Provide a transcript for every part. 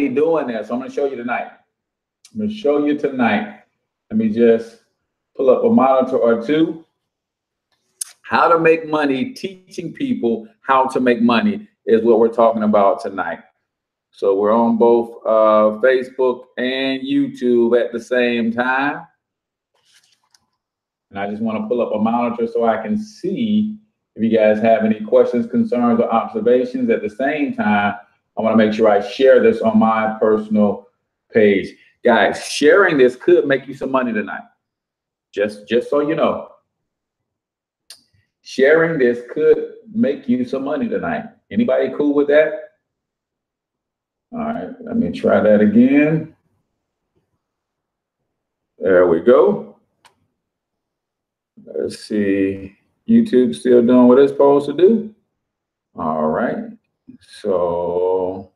doing this. So I'm going to show you tonight. I'm going to show you tonight. Let me just pull up a monitor or two. How to make money, teaching people how to make money is what we're talking about tonight. So we're on both Facebook and YouTube at the same time. And I just want to pull up a monitor so I can see if you guys have any questions, concerns, or observations. At the same time, I want to make sure I share this on my personal page. Guys, sharing this could make you some money tonight. Just so you know. Sharing this could make you some money tonight. Anybody cool with that? All right, let me try that again. There we go. Let's see. YouTube still doing what it's supposed to do. All right. So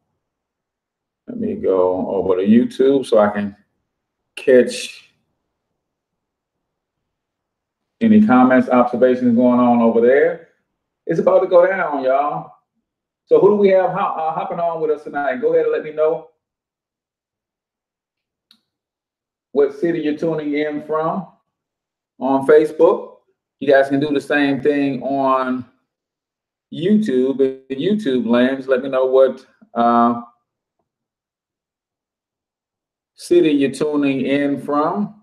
let me go over to YouTube so I can catch any comments, observations going on over there. It's about to go down, y'all. So who do we have hopping on with us tonight? Go ahead and let me know what city you're tuning in from on Facebook. You guys can do the same thing on YouTube. In YouTube lands, let me know what city you're tuning in from.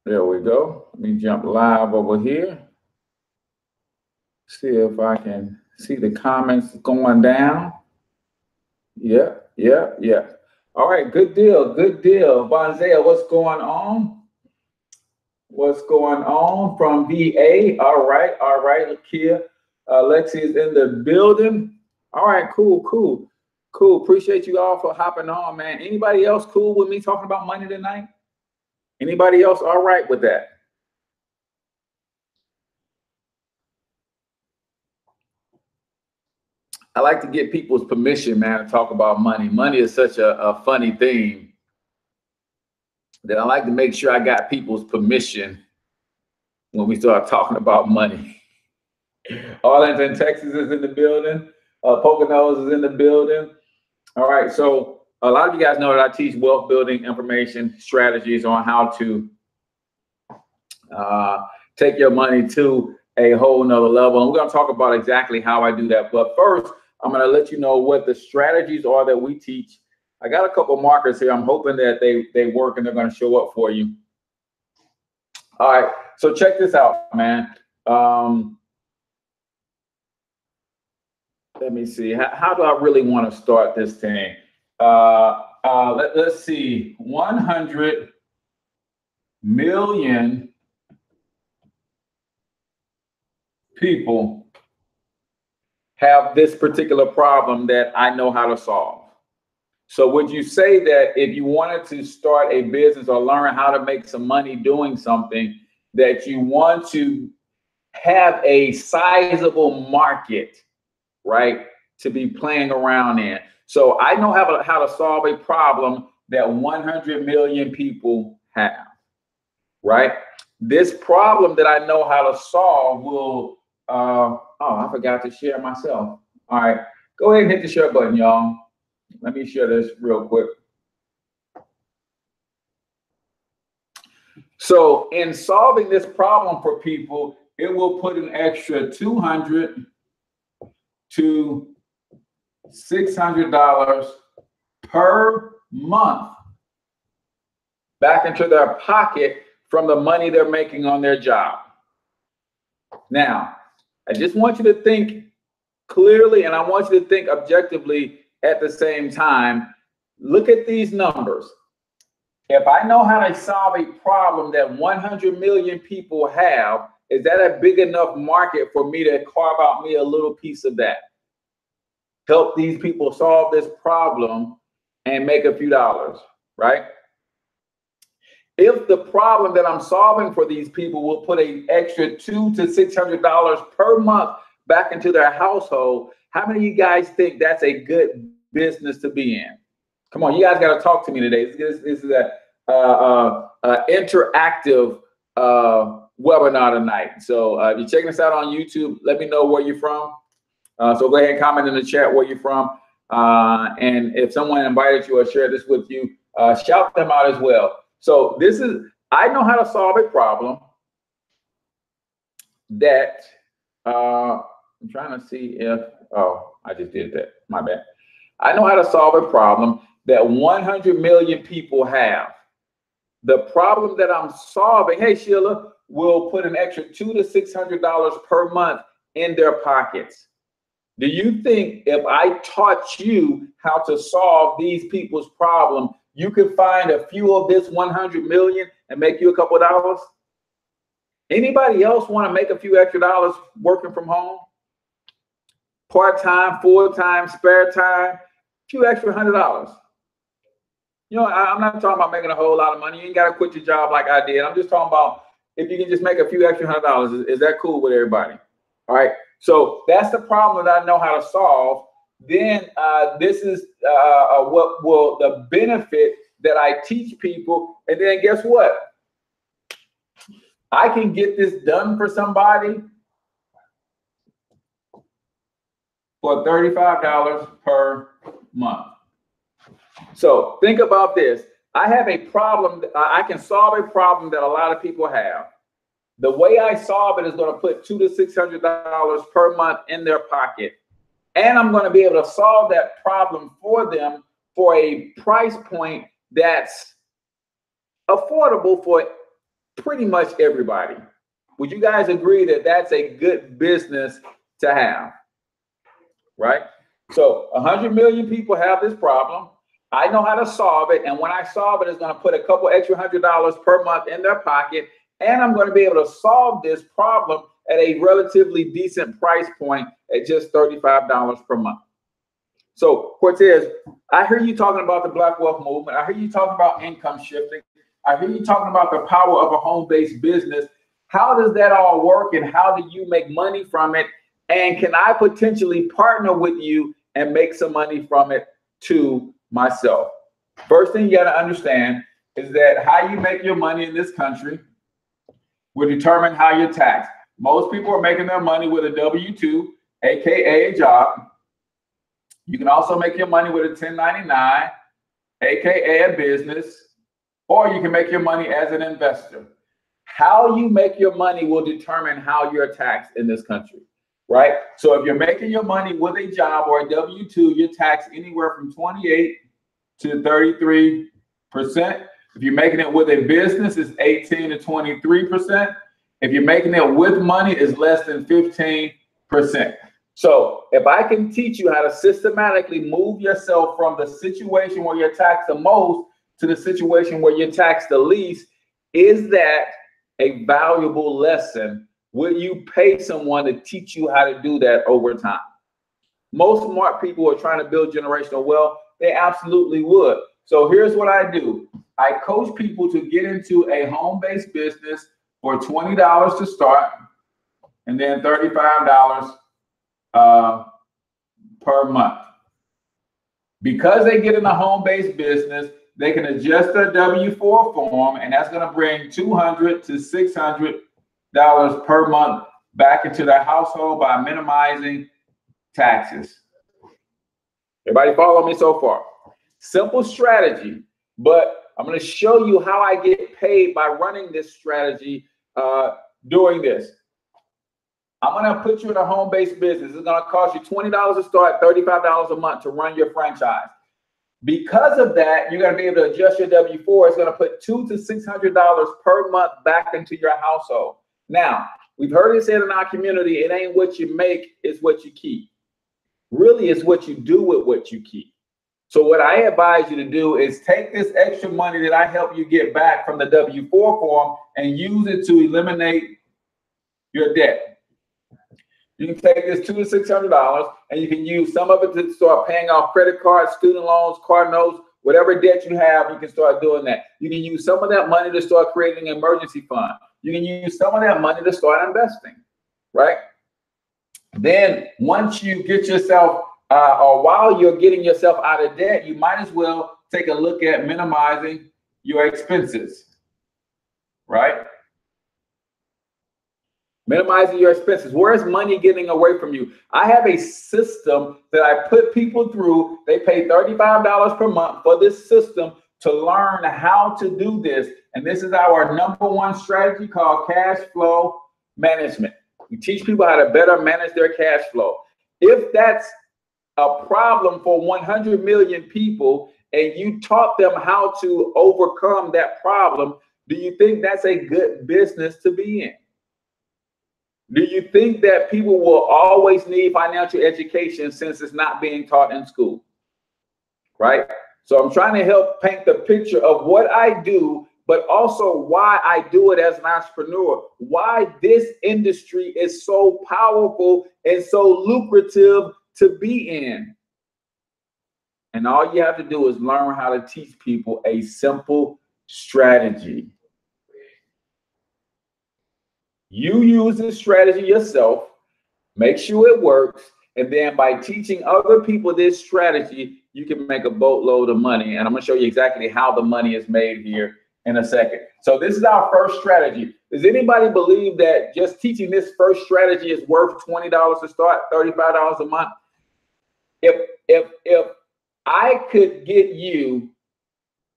There we go. Let me jump live over here. See if I can see the comments going down. Yeah. All right, good deal, good deal. Bonzea, what's going on? What's going on from VA? All right, Lakia. Lexi is in the building. All right, cool. Appreciate you all for hopping on, man. Anybody else cool with me talking about money tonight? Anybody else all right with that? I like to get people's permission, man, to talk about money. Money is such a funny thing that I like to make sure I got people's permission when we start talking about money. Arlington, Texas is in the building. Poconos is in the building. All right, so a lot of you guys know that I teach wealth building information strategies on how to take your money to a whole nother level. And we're going to talk about exactly how I do that. But first, I'm going to let you know what the strategies are that we teach. I got a couple markers here. I'm hoping that they work and they're going to show up for you. All right, so check this out, man. Let me see. How do I really want to start this thing? Let's see. 100 million people have this particular problem that I know how to solve. So would you say that if you wanted to start a business or learn how to make some money doing something, that you want to have a sizable market, right, to be playing around in? So I know how to solve a problem that 100 million people have, right? This problem that I know how to solve will, oh, I forgot to share myself. All right, go ahead and hit the share button, y'all. Let me share this real quick. So in solving this problem for people, it will put an extra $200 to $600 per month back into their pocket from the money they're making on their job. Now, I just want you to think clearly, and I want you to think objectively at the same time. Look at these numbers. If I know how to solve a problem that 100 million people have, is that a big enough market for me to carve out me a little piece of that? Help these people solve this problem and make a few dollars, right? If the problem that I'm solving for these people will put an extra $200 to $600 per month back into their household, how many of you guys think that's a good business to be in? Come on, you guys got to talk to me today. This is a interactive webinar tonight. So if you're checking us out on YouTube, let me know where you're from. So go ahead and comment in the chat where you're from. And if someone invited you or shared this with you, shout them out as well. So this is, I know how to solve a problem that, I'm trying to see if, oh, I just did that, my bad. I know how to solve a problem that 100 million people have. The problem that I'm solving, hey Sheila, will put an extra $200 to $600 per month in their pockets. Do you think if I taught you how to solve these people's problem, you could find a few of this 100 million and make you a couple of dollars? Anybody else want to make a few extra dollars working from home? Part-time, full-time, spare time, a few extra $100. You know, I'm not talking about making a whole lot of money. You ain't got to quit your job like I did. I'm just talking about if you can just make a few extra $100. Is that cool with everybody? All right. So that's the problem that I know how to solve. Then this is what will the benefit that I teach people. And then guess what? I can get this done for somebody for $35 per month. So think about this. I have a problem. I can solve a problem that a lot of people have. The way I solve it is going to put $200 to $600 per month in their pocket. And I'm going to be able to solve that problem for them for a price point that's affordable for pretty much everybody. Would you guys agree that that's a good business to have? Right? So 100 million people have this problem. I know how to solve it. And when I solve it, it's going to put a couple extra $100 per month in their pocket. And I'm going to be able to solve this problem at a relatively decent price point at just $35 per month. So Cortez, I hear you talking about the Black Wealth Movement. I hear you talking about income shifting. I hear you talking about the power of a home-based business. How does that all work and how do you make money from it? And can I potentially partner with you and make some money from it too myself? First thing you got to understand is that how you make your money in this country will determine how you're taxed. Most people are making their money with a W-2, aka a job. You can also make your money with a 1099, aka a business, or you can make your money as an investor. How you make your money will determine how you're taxed in this country, right? So if you're making your money with a job or a W-2, you're taxed anywhere from 28 to 33%. If you're making it with a business, it's 18 to 23%. If you're making it with money, it's less than 15%. So if I can teach you how to systematically move yourself from the situation where you're taxed the most to the situation where you're taxed the least, is that a valuable lesson? Will you pay someone to teach you how to do that over time? Most smart people are trying to build generational wealth. They absolutely would. So here's what I do. I coach people to get into a home-based business for $20 to start and then $35 per month. Because they get in a home-based business, they can adjust their W-4 form, and that's going to bring $200 to $600 per month back into their household by minimizing taxes. Everybody follow me so far? Simple strategy, but I'm going to show you how I get paid by running this strategy doing this. I'm going to put you in a home-based business. It's going to cost you $20 to start, $35 a month to run your franchise. Because of that, you're going to be able to adjust your W-4. It's going to put $200 to $600 per month back into your household. Now, we've heard it said in our community, it ain't what you make, it's what you keep. Really, it's what you do with what you keep. So what I advise you to do is take this extra money that I help you get back from the W-4 form and use it to eliminate your debt. You can take this $200 to $600 and you can use some of it to start paying off credit cards, student loans, car notes, whatever debt you have, you can start doing that. You can use some of that money to start creating an emergency fund. You can use some of that money to start investing, right? Then once you get yourself, or while you're getting yourself out of debt, you might as well take a look at minimizing your expenses, right? Minimizing your expenses. Where is money getting away from you? I have a system that I put people through. They pay $35 per month for this system to learn how to do this. And this is our #1 strategy called cash flow management. We teach people how to better manage their cash flow. If that's a problem for 100 million people and you taught them how to overcome that problem, do you think that's a good business to be in? Do you think that people will always need financial education since it's not being taught in school? Right? So I'm trying to help paint the picture of what I do, but also why I do it as an entrepreneur, why this industry is so powerful and so lucrative to be in. And all you have to do is learn how to teach people a simple strategy. You use this strategy yourself, make sure it works, and then by teaching other people this strategy, you can make a boatload of money. And I'm going to show you exactly how the money is made here in a second. So this is our first strategy. Does anybody believe that just teaching this first strategy is worth $20 to start, $35 a month? If I could get you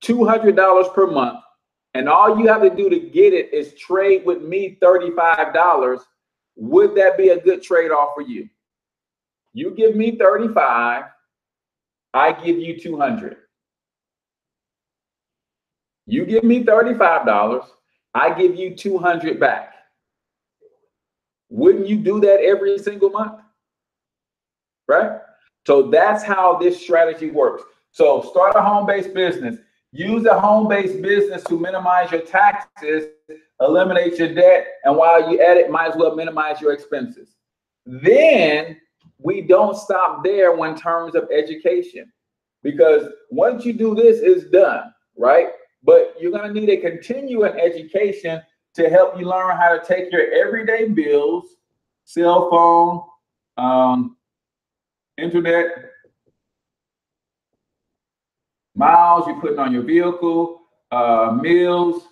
$200 per month, and all you have to do to get it is trade with me $35, would that be a good trade-off for you? You give me 35, I give you 200. You give me $35, I give you 200 back. Wouldn't you do that every single month? Right? So that's how this strategy works. So start a home-based business. Use a home-based business to minimize your taxes, eliminate your debt, and while you're at it, might as well minimize your expenses. Then we don't stop there in terms of education, because once you do this, it's done, right? But you're going to need a continuing education to help you learn how to take your everyday bills, cell phone, internet, miles you're putting on your vehicle, meals,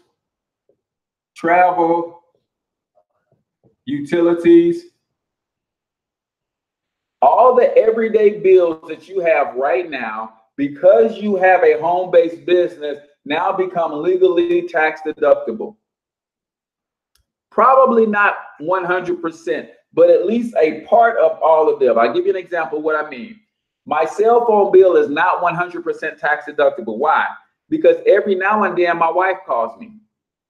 travel, utilities, all the everyday bills that you have right now, because you have a home-based business, now become legally tax deductible. Probably not 100%, but at least a part of all of them. I'll give you an example of what I mean. My cell phone bill is not 100% tax deductible. Why? Because every now and then my wife calls me.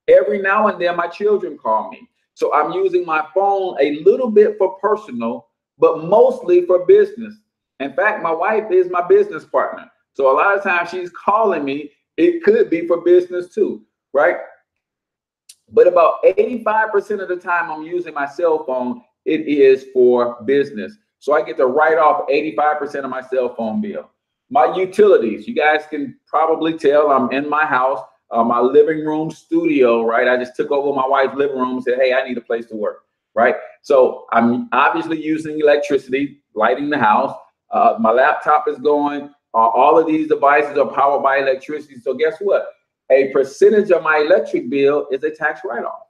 Every now and then my children call me. So I'm using my phone a little bit for personal, but mostly for business. In fact, my wife is my business partner. So a lot of times she's calling me. It could be for business too, right? But about 85% of the time I'm using my cell phone, it is for business. So I get to write off 85% of my cell phone bill. My utilities, you guys can probably tell I'm in my house, my living room studio, right? I just took over my wife's living room and said, hey, I need a place to work, right? So I'm obviously using electricity, lighting the house. My laptop is going. All of these devices are powered by electricity. So guess what? A percentage of my electric bill is a tax write-off,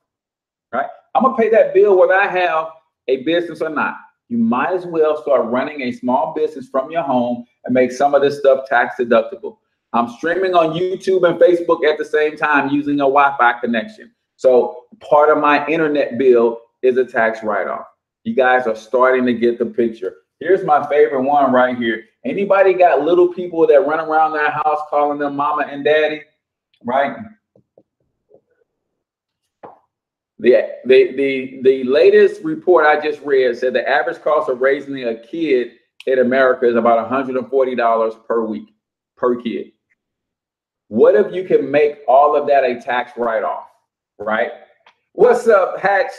right? I'm going to pay that bill whether I have a business or not. You might as well start running a small business from your home and make some of this stuff tax deductible. I'm streaming on YouTube and Facebook at the same time using a Wi-Fi connection. So part of my internet bill is a tax write-off. You guys are starting to get the picture. Here's my favorite one right here. Anybody got little people that run around their house calling them mama and daddy, right? The latest report I just read said the average cost of raising a kid in America is about $140 per week, per kid. What if you can make all of that a tax write-off, right? What's up, Hatch?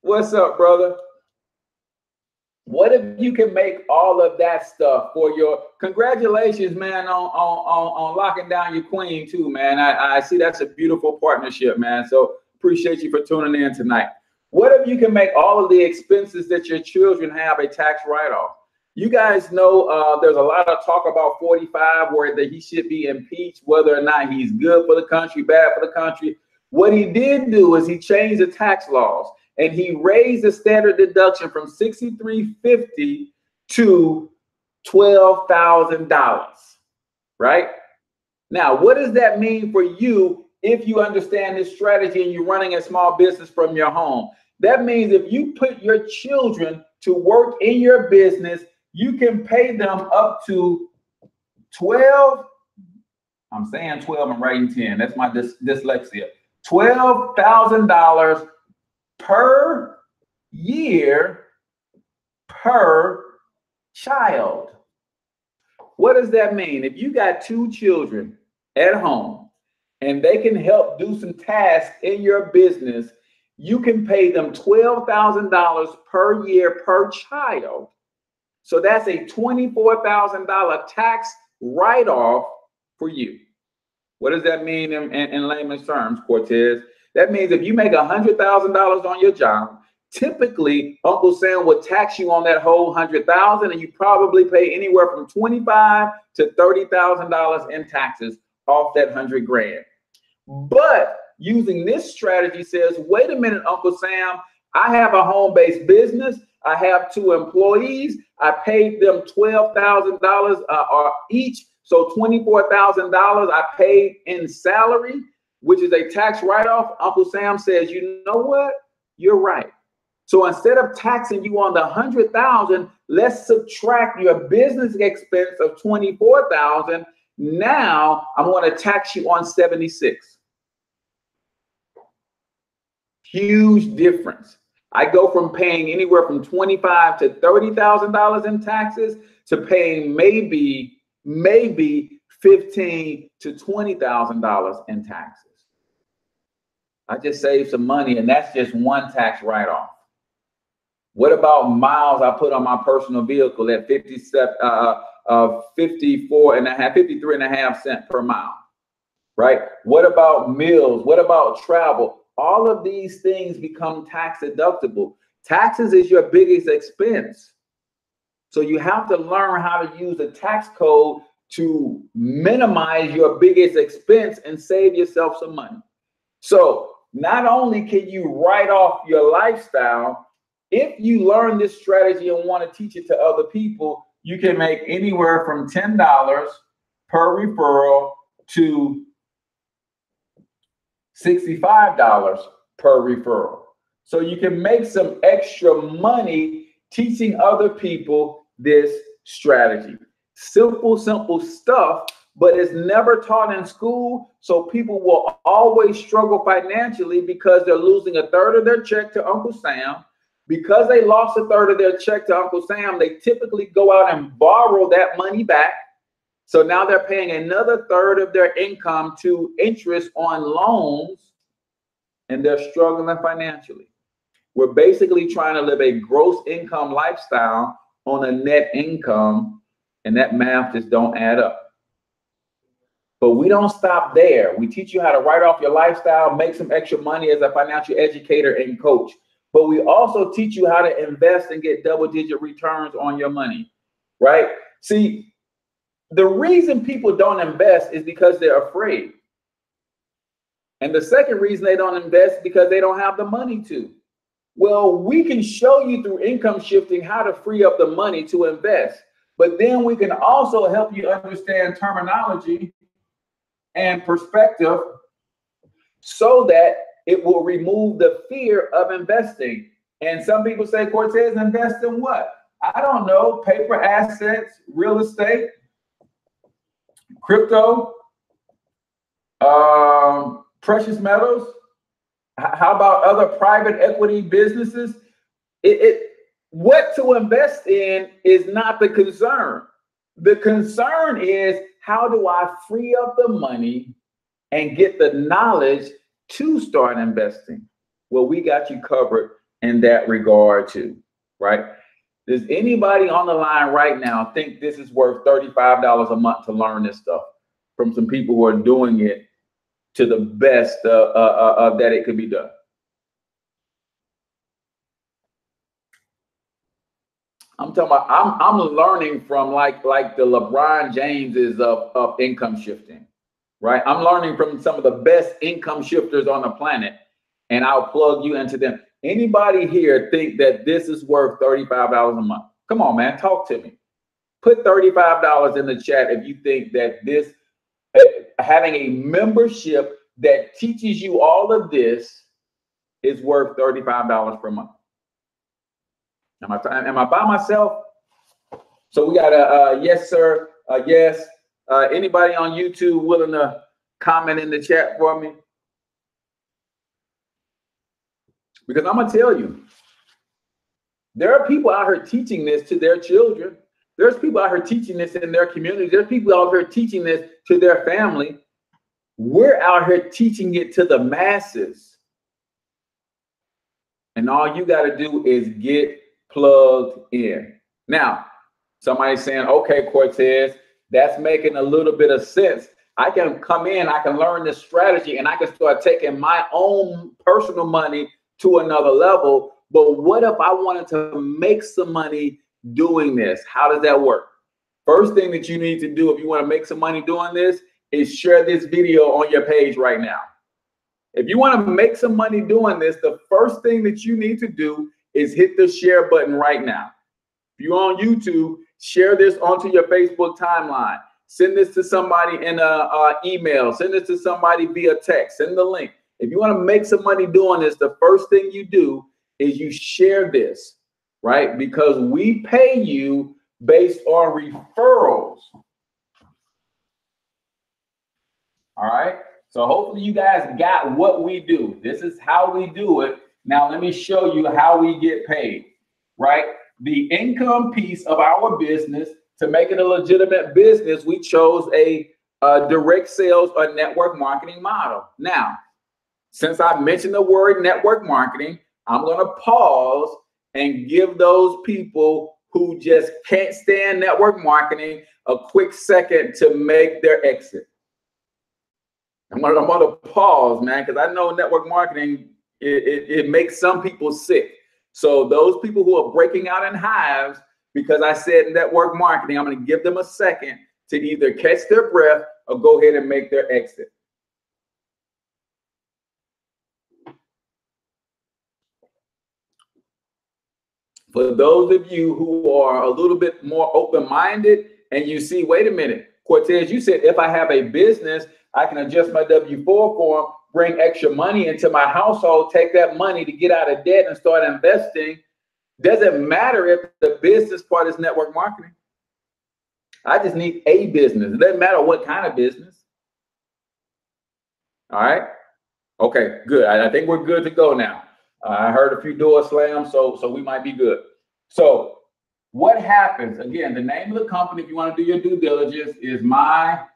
What's up, brother? What if you can make all of that stuff for your, congratulations, man, on locking down your queen too, man. I see that's a beautiful partnership, man. So appreciate you for tuning in tonight. What if you can make all of the expenses that your children have a tax write-off? You guys know there's a lot of talk about 45 where he should be impeached, whether or not he's good for the country, bad for the country. What he did do is he changed the tax laws. and he raised the standard deduction from $6,350 to $12,000, right? Now, what does that mean for you if you understand this strategy and you're running a small business from your home? That means if you put your children to work in your business, you can pay them up to 12. I'm saying 12, I'm writing 10. That's my dyslexia. $12,000 per year per child. What does that mean? If you got 2 children at home and they can help do some tasks in your business, you can pay them $12,000 per year per child. So that's a $24,000 tax write-off for you. What does that mean in layman's terms, Cortez? That means if you make $100,000 on your job, typically Uncle Sam would tax you on that whole $100,000, and you probably pay anywhere from $25,000 to $30,000 in taxes off that $100,000. But using this strategy says, wait a minute, Uncle Sam, I have a home-based business. I have 2 employees. I paid them $12,000 each. So $24,000 I paid in salary, which is a tax write-off. Uncle Sam says, you know what? You're right. So instead of taxing you on the $100,000, let's subtract your business expense of $24,000. Now I'm going to tax you on $76,000. Huge difference. I go from paying anywhere from $25,000 to $30,000 in taxes to paying maybe $15,000 to $20,000 in taxes. I just saved some money, and that's just one tax write-off. What about miles I put on my personal vehicle at 53.5 cents per mile, right? What about meals? What about travel? All of these things become tax deductible. Taxes is your biggest expense. So you have to learn how to use the tax code to minimize your biggest expense and save yourself some money. So not only can you write off your lifestyle, if you learn this strategy and want to teach it to other people, you can make anywhere from $10 per referral to $65 per referral. So you can make some extra money teaching other people this strategy. Simple stuff, but it's never taught in school. So people will always struggle financially because they're losing a third of their check to Uncle Sam. Because they lost a third of their check to Uncle Sam, they typically go out and borrow that money back. So now they're paying another third of their income to interest on loans, and they're struggling financially. We're basically trying to live a gross income lifestyle on a net income, and that math just don't add up. But we don't stop there. We teach you how to write off your lifestyle, make some extra money as a financial educator and coach. But we also teach you how to invest and get double-digit returns on your money, right? See, the reason people don't invest is because they're afraid. And the second reason they don't invest is because they don't have the money to. Well, we can show you through income shifting how to free up the money to invest. But then we can also help you understand terminology and perspective so that it will remove the fear of investing. And some people say, Cortez, invest in what? I don't know, paper assets, real estate, crypto, precious metals. How about other private equity businesses? What to invest in is not the concern. The concern is, how do I free up the money and get the knowledge to start investing? Well, we got you covered in that regard too, right? Does anybody on the line right now think this is worth $35 a month to learn this stuff from some people who are doing it to the best that it could be done? I'm talking about, I'm learning from like the LeBron Jameses of income shifting, right? I'm learning from some of the best income shifters on the planet, and I'll plug you into them. Anybody here think that this is worth $35 a month? Come on, man, talk to me. Put $35 in the chat if you think that this, having a membership that teaches you all of this is worth $35 per month. Am I by myself? So we got a yes, sir, yes. Anybody on YouTube willing to comment in the chat for me? Because I'm gonna tell you, there are people out here teaching this to their children. There's people out here teaching this in their community. There's people out here teaching this to their family. We're out here teaching it to the masses. And all you got to do is get plugged in. Now, somebody's saying, okay, Cortez, that's making a little bit of sense. I can come in, I can learn this strategy, and I can start taking my own personal money to another level. But what if I wanted to make some money doing this? How does that work? First thing that you need to do if you want to make some money doing this is share this video on your page right now. If you want to make some money doing this, the first thing that you need to do is hit the share button right now. If you're on YouTube, share this onto your Facebook timeline. Send this to somebody in an email. Send this to somebody via text. Send the link. If you want to make some money doing this, the first thing you do is you share this, right? Because we pay you based on referrals. All right. So hopefully you guys got what we do. This is how we do it. Now let me show you how we get paid, right? The income piece of our business, to make it a legitimate business, we chose a direct sales or network marketing model. Now, since I mentioned the word network marketing, I'm going to pause and give those people who just can't stand network marketing a quick second to make their exit. I'm gonna pause, man, because I know network marketing, it makes some people sick. So those people who are breaking out in hives because I said network marketing, I'm gonna give them a second to either catch their breath or go ahead and make their exit. For those of you who are a little bit more open-minded and you see, wait a minute, Cortez, you said if I have a business, I can adjust my W-4 form, bring extra money into my household, take that money to get out of debt and start investing. Doesn't matter if the business part is network marketing. I just need a business. It doesn't matter what kind of business. All right. Okay, good. I think we're good to go now. I heard a few doors slam, so we might be good. So what happens? Again, the name of the company, if you want to do your due diligence, is myEcon.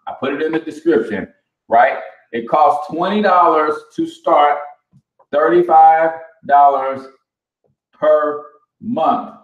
I put it in the description, right? It costs $20 to start, $35 per month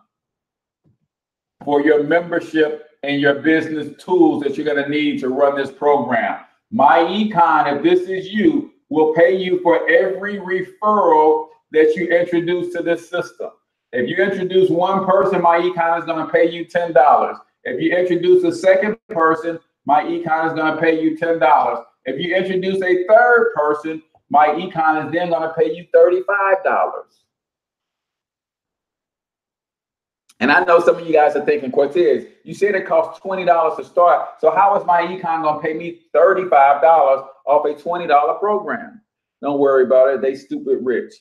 for your membership and your business tools that you're going to need to run this program. myEcon, if this is you, will pay you for every referral that you introduce to this system. If you introduce one person, myEcon is going to pay you $10. If you introduce a second person, myEcon is going to pay you $10. If you introduce a third person, myEcon is then going to pay you $35. And I know some of you guys are thinking, Cortez, you said it costs $20 to start. So how is myEcon going to pay me $35 off a $20 program? Don't worry about it. They stupid rich.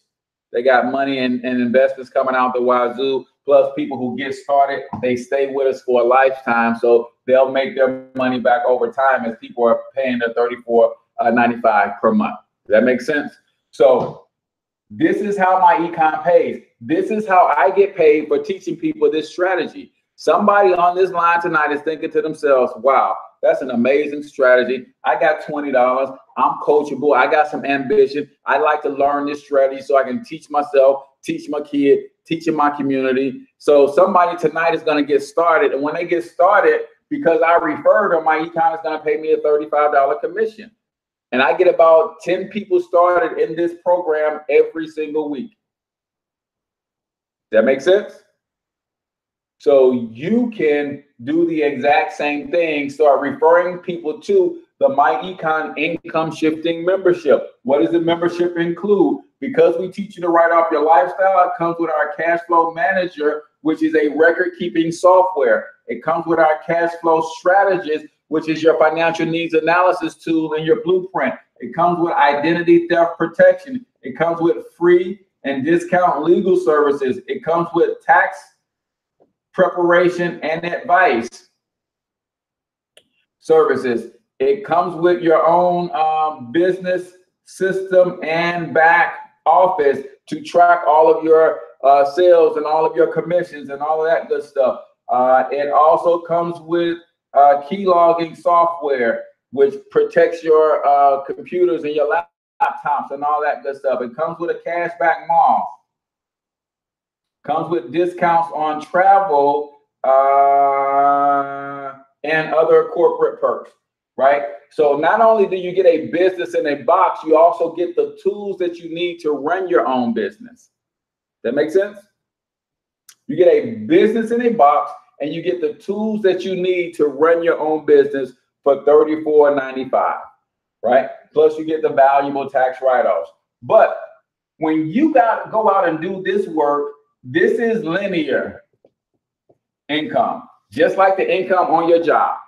They got money and investors coming out the wazoo. Plus people who get started, they stay with us for a lifetime. So they'll make their money back over time as people are paying their $34.95 per month. Does that make sense? So this is how myEcon pays. This is how I get paid for teaching people this strategy. Somebody on this line tonight is thinking to themselves, wow, that's an amazing strategy. I got $20. I'm coachable. I got some ambition. I like to learn this strategy so I can teach myself, teach my kid, teach in my community. So somebody tonight is going to get started. And when they get started, because I referred them, myEcon is going to pay me a $35 commission. And I get about 10 people started in this program every single week. Does that make sense? So you can do the exact same thing, start referring people to the myEcon income shifting membership. What does the membership include? Because we teach you to write off your lifestyle, it comes with our cash flow manager, which is a record keeping software. It comes with our cash flow strategist, which is your financial needs analysis tool and your blueprint. It comes with identity theft protection. It comes with free and discount legal services. It comes with tax preparation and advice services. It comes with your own business system and back office to track all of your sales and all of your commissions and all of that good stuff. It also comes with key logging software, which protects your computers and your laptops and all that good stuff. It comes with a cashback mall. Comes with discounts on travel and other corporate perks, right? So not only do you get a business in a box, you also get the tools that you need to run your own business. That makes sense? You get a business in a box and you get the tools that you need to run your own business for $34.95, right? Plus you get the valuable tax write-offs. But when you go out and do this work, this is linear income, just like the income on your job.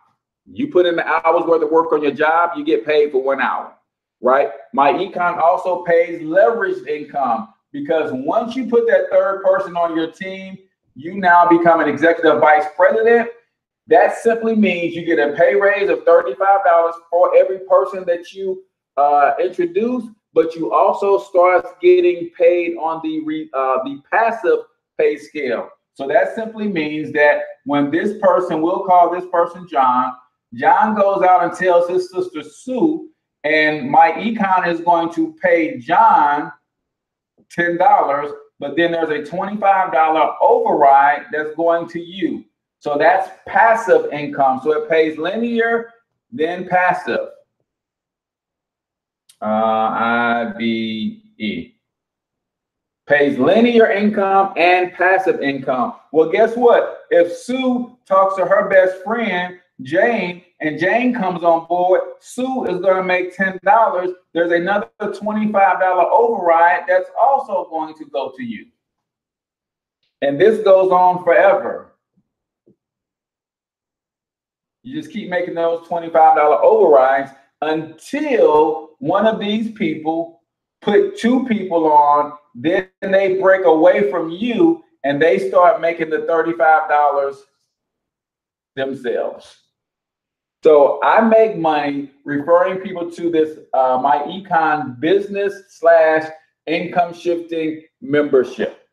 You put in the hours worth of work on your job, you get paid for 1 hour, right? myEcon also pays leveraged income, because once you put that third person on your team, you now become an executive vice president. That simply means you get a pay raise of $35 for every person that you introduce, but you also start getting paid on the passive pay scale. So that simply means that when this person, we'll call this person John, John goes out and tells his sister Sue, and myEcon is going to pay John $10, but then there's a $25 override that's going to you. So that's passive income. So it pays linear, then passive. IBE. Pays linear income and passive income. Well, guess what? If Sue talks to her best friend, Jane, and Jane comes on board, Sue is going to make $10. There's another $25 override that's also going to go to you. And this goes on forever. You just keep making those $25 overrides until one of these people put 2 people on, then they break away from you and they start making the $35 themselves. So I make money referring people to this myEcon business/income shifting membership.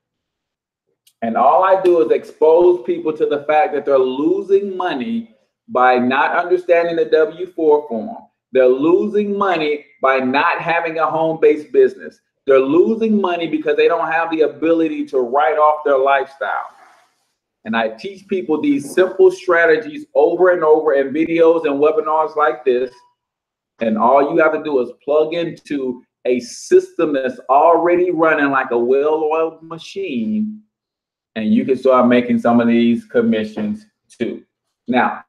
And all I do is expose people to the fact that they're losing money by not understanding the W-4 form. They're losing money by not having a home-based business. They're losing money because they don't have the ability to write off their lifestyle. And I teach people these simple strategies over and over in videos and webinars like this. And all you have to do is plug into a system that's already running like a well-oiled machine, and you can start making some of these commissions too. Now,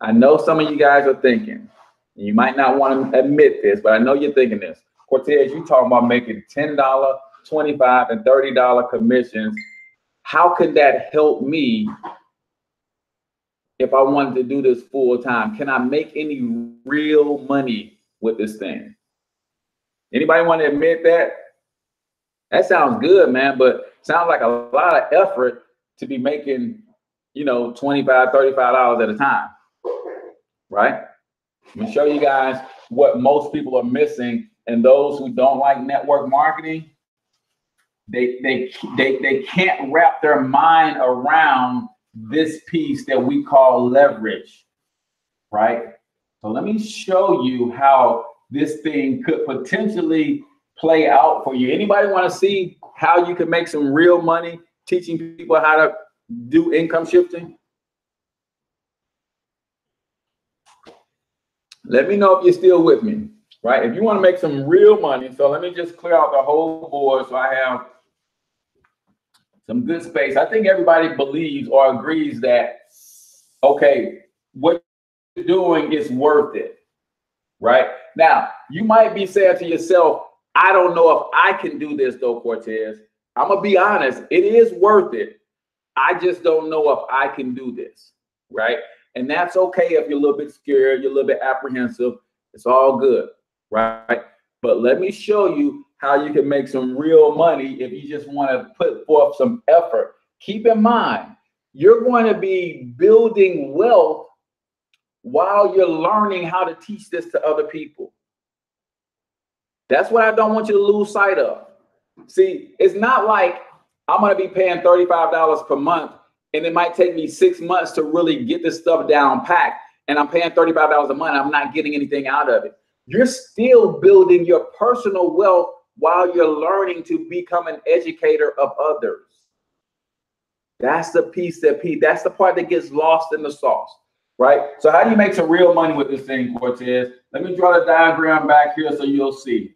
I know some of you guys are thinking, and you might not want to admit this, but I know you're thinking this. Cortez, you talking about making $10, $25, and $30 commissions. How can that help me if I wanted to do this full time? Can I make any real money with this thing? Anybody want to admit that? That sounds good, man, but sounds like a lot of effort to be making, you know, $25, $35 at a time, right? I'm gonna show you guys what most people are missing, and those who don't like network marketing, they can't wrap their mind around this piece that we call leverage, right? So let me show you how this thing could potentially play out for you. Anybody want to see how you can make some real money teaching people how to do income shifting? Let me know if you're still with me, right? If you want to make some real money, so let me just clear out the whole board so I have some good space. I think everybody believes or agrees that, okay, what you're doing is worth it. right? Now, you might be saying to yourself, I don't know if I can do this though, Cortez. I'm gonna be honest, it is worth it. I just don't know if I can do this, right? And that's okay if you're a little bit scared, you're a little bit apprehensive. It's all good, right? But let me show you how you can make some real money if you just want to put forth some effort. Keep in mind, you're going to be building wealth while you're learning how to teach this to other people. That's what I don't want you to lose sight of. See, it's not like I'm going to be paying $35 per month and it might take me 6 months to really get this stuff down packed. And I'm paying $35 a month. I'm not getting anything out of it. You're still building your personal wealth while you're learning to become an educator of others. That's the that's the part that gets lost in the sauce, right? So how do you make some real money with this thing, Cortez? Let me draw the diagram back here so you'll see.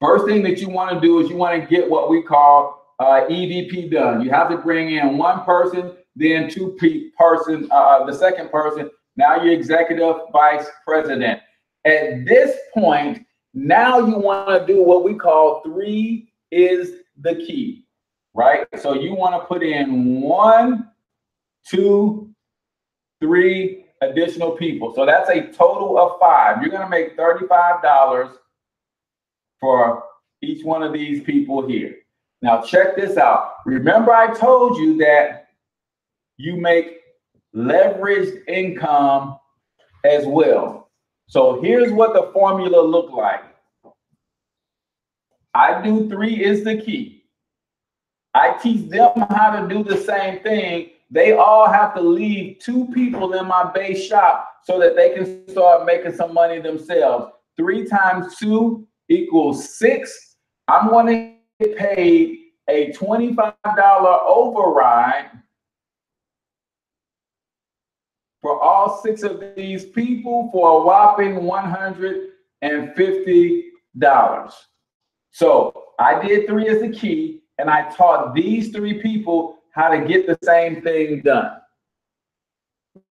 First thing that you want to do is you want to get what we call EVP done. You have to bring in one person, then two person, the second person. Now you're executive vice president. At this point, now you want to do what we call 3 is the key, right? So you want to put in 1, 2, 3 additional people. So that's a total of 5. You're going to make $35 for each one of these people here. Now check this out. Remember I told you that you make leveraged income as well. So here's what the formula look like. I do 3 is the key. I teach them how to do the same thing. They all have to leave 2 people in my base shop so that they can start making some money themselves. 3 times 2 equals 6. I'm going to get paid a $25 override for all 6 of these people for a whopping $150. So I did 3 as the key, and I taught these 3 people how to get the same thing done.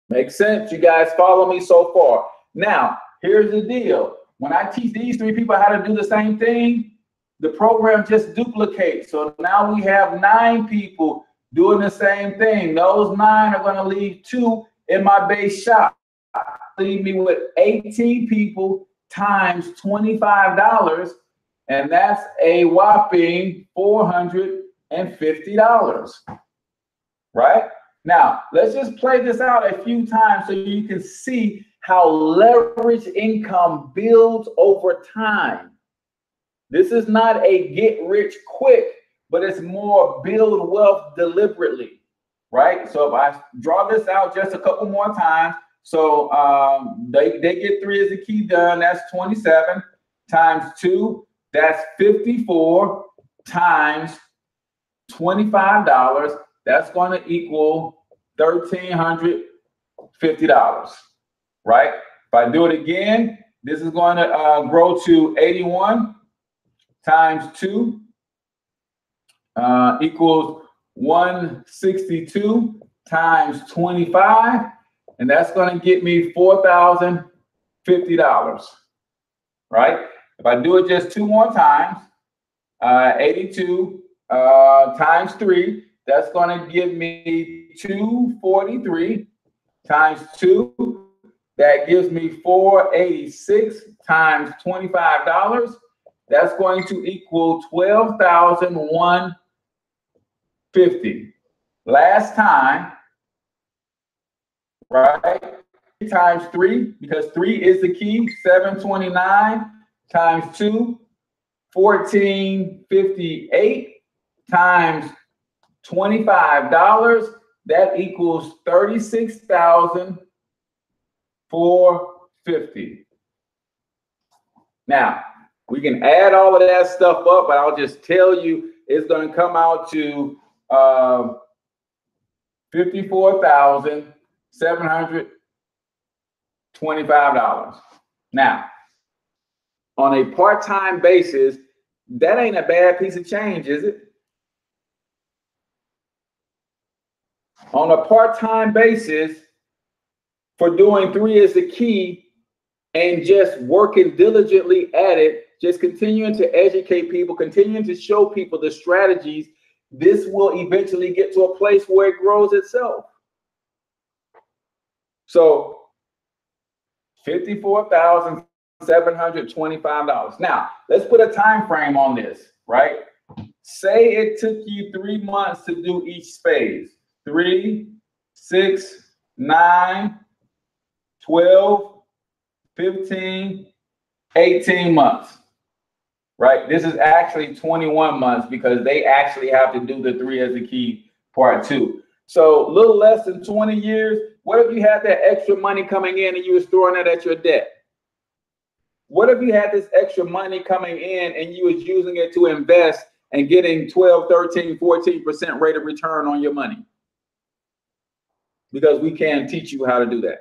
Makes sense? You guys follow me so far? Now, here's the deal. When I teach these 3 people how to do the same thing, the program just duplicates. So now we have 9 people doing the same thing. Those 9 are going to leave 2 in my base shop. Leave me with 18 people times $25, and that's a whopping $450. Right? Now, let's just play this out a few times so you can see how leverage income builds over time. This is not a get rich quick, but it's more build wealth deliberately, right? So if I draw this out just a couple more times, so they get 3 as the key done, that's 27 times 2, that's 54 times $25, that's going to equal $1,350, right? If I do it again, this is going to grow to 81 times 2 equals 162 times 25, and that's going to get me $4,050, right? If I do it just 2 more times, 82 times 3, that's going to give me 243 times 2. That gives me 486 times $25. That's going to equal $12,150. Last time, right? Times 3, because 3 is the key. 729 times 2, 1458 times $25. That equals $36,450. Now, we can add all of that stuff up, but I'll just tell you it's going to come out to $54,725. Now, on a part-time basis, that ain't a bad piece of change, is it? On a part-time basis, for doing 3 is the key and just working diligently at it, just continuing to educate people, continuing to show people the strategies, this will eventually get to a place where it grows itself. So $54,725. Now, let's put a time frame on this, right? Say it took you 3 months to do each phase. 3, 6, 9, 12, 15, 18 months, right? This is actually 21 months because they actually have to do the 3 as the key part 2. So a little less than 20 years. What if you had that extra money coming in and you was throwing it at your debt? What if you had this extra money coming in and you was using it to invest and getting 12, 13, 14% rate of return on your money? Because we can teach you how to do that.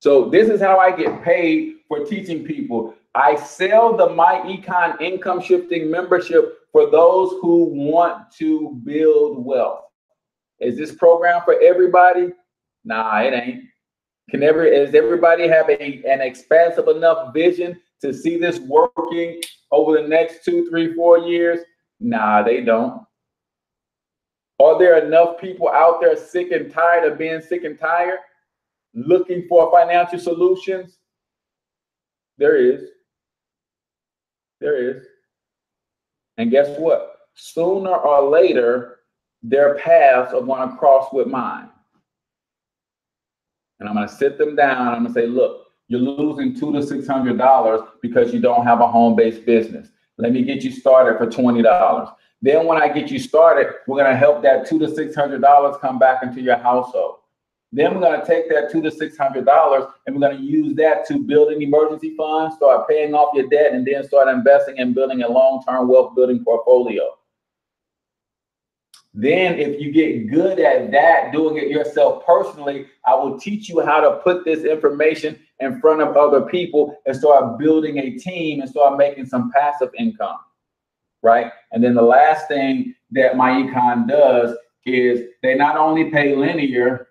So this is how I get paid for teaching people. I sell the myEcon income shifting membership for those who want to build wealth. Is this program for everybody? Nah, it ain't. Does everybody have an expansive enough vision to see this working over the next 2, 3, 4 years? Nah, they don't. Are there enough people out there sick and tired of being sick and tired, looking for financial solutions? There is. There is. And guess what? Sooner or later, their paths are going to cross with mine. And I'm going to sit them down. I'm going to say, look, you're losing $200 to $600 because you don't have a home-based business. Let me get you started for $20. Then when I get you started, we're going to help that $200 to $600 come back into your household. Then we're going to take that $200 to $600 and we're going to use that to build an emergency fund, start paying off your debt, and then start investing and building a long-term wealth building portfolio. Then if you get good at that, doing it yourself personally, I will teach you how to put this information in front of other people and start building a team and start making some passive income, right? And then the last thing that myEcon does is they not only pay linear.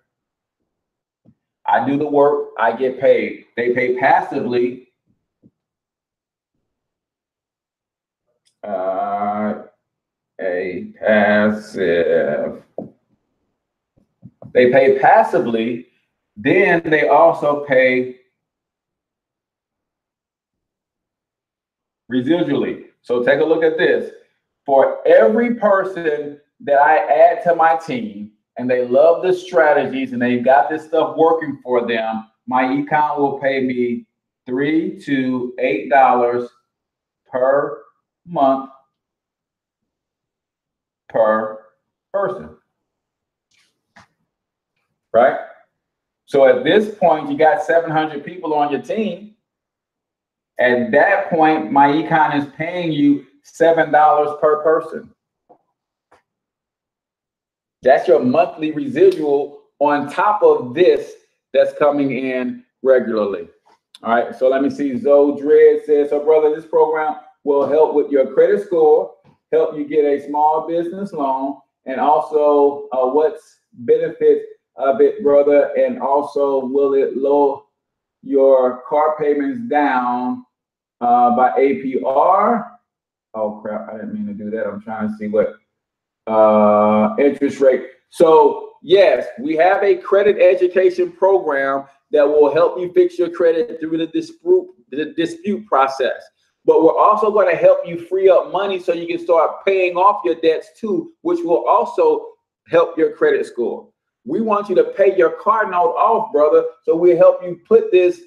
I do the work, I get paid. They pay passively. They pay passively, then they also pay residually. So take a look at this. For every person that I add to my team and they love the strategies and they got this stuff working for them, myEcon will pay me $3 to $8 per month per person, right? So at this point, you got 700 people on your team. At that point, myEcon is paying you $7 per person. That's your monthly residual on top of this that's coming in regularly. All right, so let me see. Zoe Dredd says, so brother, this program will help with your credit score, help you get a small business loan, and also what's benefit of it, brother, and also will it lower your car payments down by APR? Oh crap, I didn't mean to do that. I'm trying to see what interest rate. So yes, we have a credit education program that will help you fix your credit through the dispute process. But we're also going to help you free up money so you can start paying off your debts too, which will also help your credit score. We want you to pay your car note off, brother. So we'll help you put this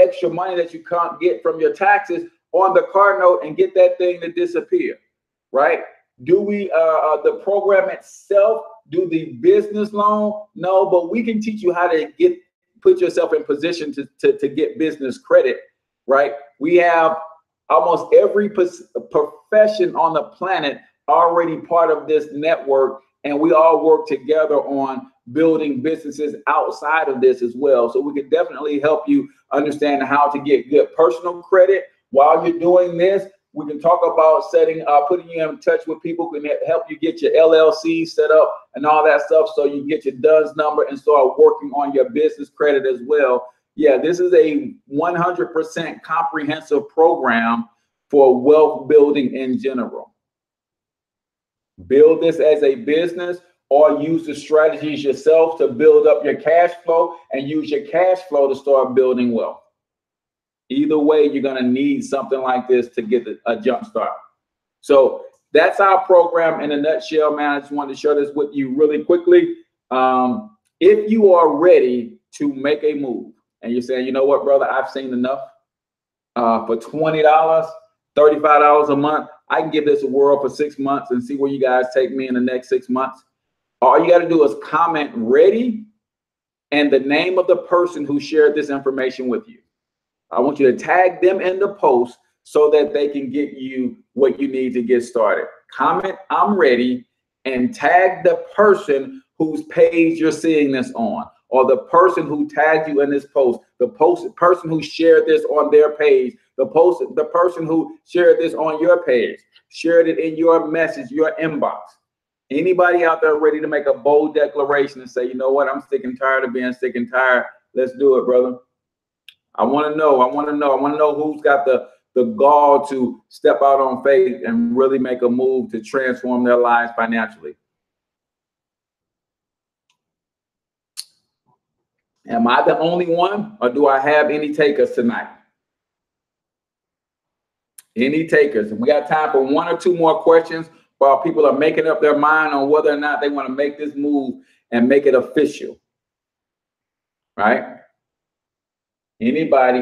extra money that you can't get from your taxes on the car note and get that thing to disappear, right? Do we, the program itself, do the business loan? No, but we can teach you how to put yourself in position to get business credit, right? We have almost every profession on the planet already part of this network, and we all work together on building businesses outside of this as well. So we can definitely help you understand how to get good personal credit while you're doing this. We can talk about putting you in touch with people who can help you get your LLC set up and all that stuff, so you get your DUNS number and start working on your business credit as well. Yeah, this is a 100% comprehensive program for wealth building in general. Build this as a business, or use the strategies yourself to build up your cash flow and use your cash flow to start building wealth. Either way, you're going to need something like this to get a jump start. So that's our program in a nutshell, man. I just wanted to share this with you really quickly. If you are ready to make a move and you're saying, you know what, brother, I've seen enough for $20, $35 a month, I can give this a whirl for 6 months and see where you guys take me in the next 6 months. All you got to do is comment ready and the name of the person who shared this information with you. I want you to tag them in the post so that they can get you what you need to get started. Comment I'm ready and tag the person whose page you're seeing this on, or the person who tagged you in this post, the person who shared this on their page, the person who shared this on your page, shared it in your message, your inbox. Anybody out there ready to make a bold declaration and say, you know what, I'm sick and tired of being sick and tired. Let's do it, brother. I want to know who's got the gall to step out on faith and really make a move to transform their lives financially. Am I the only one, or do I have any takers tonight? Any takers? We got time for 1 or 2 more questions while people are making up their mind on whether or not they want to make this move and make it official. Right? Anybody?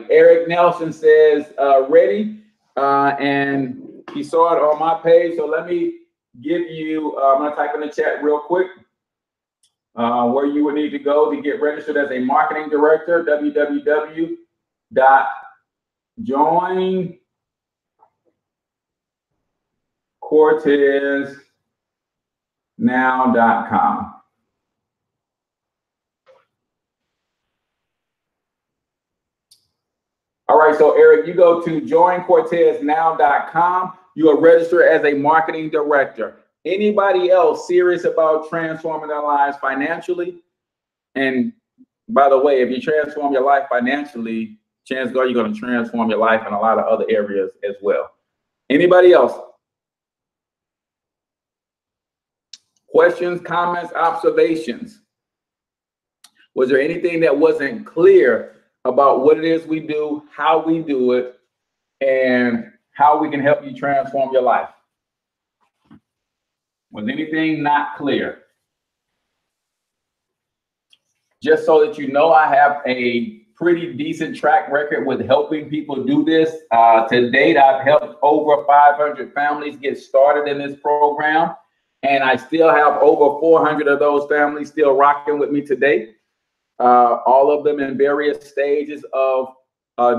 Eric Nelson says ready, and he saw it on my page. So let me give you, I'm going to type in the chat real quick where you would need to go to get registered as a marketing director. www.joincorteznow.com. All right, so Eric, you go to joincorteznow.com. You are registered as a marketing director. Anybody else serious about transforming their lives financially? And by the way, if you transform your life financially, chances are you're going to transform your life in a lot of other areas as well. Anybody else? Questions, comments, observations? Was there anything that wasn't clear about what it is we do, how we do it, and how we can help you transform your life? Was anything not clear? Just so that you know, I have a pretty decent track record with helping people do this. To date, I've helped over 500 families get started in this program, and I still have over 400 of those families still rocking with me today. All of them in various stages of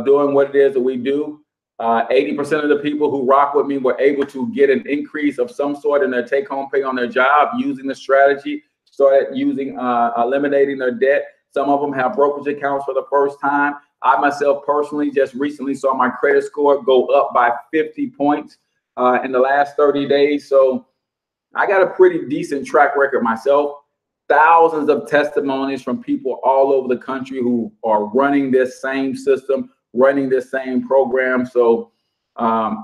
doing what it is that we do. 80% of the people who rock with me were able to get an increase of some sort in their take-home pay on their job using the strategy, started using eliminating their debt. Some of them have brokerage accounts for the first time. I myself personally just recently saw my credit score go up by 50 points in the last 30 days. So I got a pretty decent track record myself. Thousands of testimonies from people all over the country who are running this same system, running this same program. So I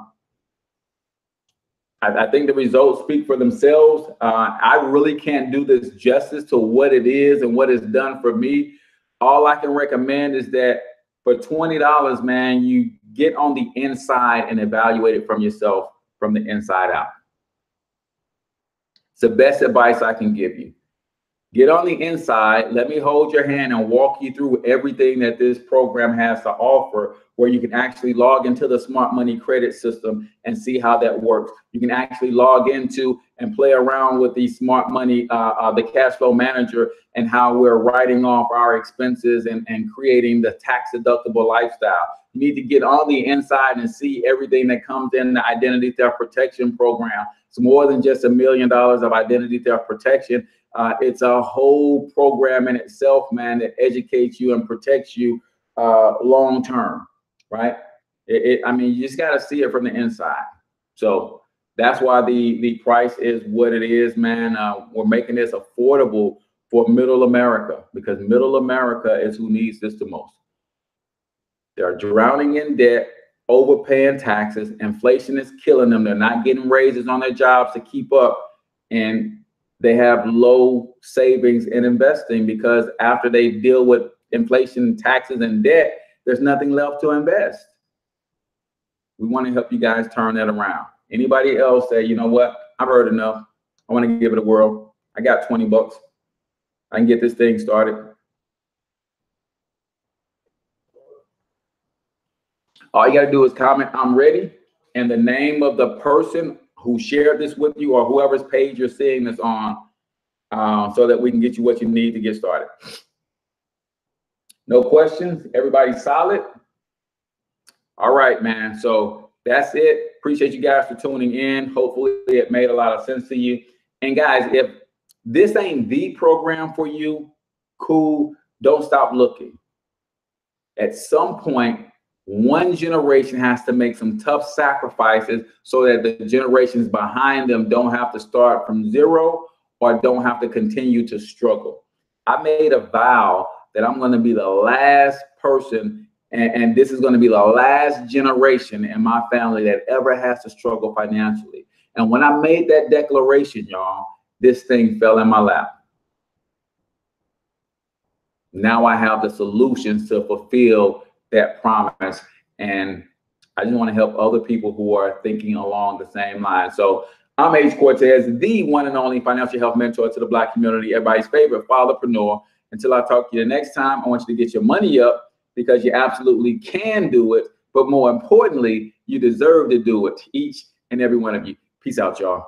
think the results speak for themselves. I really can't do this justice to what it is and what it's done for me. All I can recommend is that for $20, man, you get on the inside and evaluate it from yourself from the inside out. It's the best advice I can give you. Get on the inside, let me hold your hand and walk you through everything that this program has to offer, where you can actually log into the Smart Money credit system and see how that works. You can actually log into and play around with the Smart Money, the cash flow manager, and how we're writing off our expenses and creating the tax deductible lifestyle. You need to get on the inside and see everything that comes in the identity theft protection program. It's more than just $1 million of identity theft protection. It's a whole program in itself, man, that educates you and protects you long term, right? I mean, you just got to see it from the inside. So that's why the price is what it is, man. We're making this affordable for middle America, because middle America is who needs this the most. They're drowning in debt, overpaying taxes. Inflation is killing them. They're not getting raises on their jobs to keep up. And they have low savings in investing, because after they deal with inflation, taxes, and debt, there's nothing left to invest. We want to help you guys turn that around. Anybody else say, you know what, I've heard enough, I want to give it a whirl. I got 20 bucks. I can get this thing started. All you got to do is comment, I'm ready, and the name of the person who shared this with you, or whoever's page you're seeing this on, so that we can get you what you need to get started. No questions? Everybody solid? All right, man. So that's it. Appreciate you guys for tuning in. Hopefully it made a lot of sense to you. And guys, if this ain't the program for you, cool, don't stop looking. At some point, one generation has to make some tough sacrifices so that the generations behind them don't have to start from zero or don't have to continue to struggle. I made a vow that I'm going to be the last person, and this is going to be the last generation in my family that ever has to struggle financially. And when I made that declaration, y'all, this thing fell in my lap. Now I have the solutions to fulfill that promise. And I just want to help other people who are thinking along the same line. So I'm H. Cortez, the one and only financial health mentor to the Black community, everybody's favorite fatherpreneur. Until I talk to you the next time, I want you to get your money up, because you absolutely can do it. But more importantly, you deserve to do it, each and every one of you. Peace out, y'all.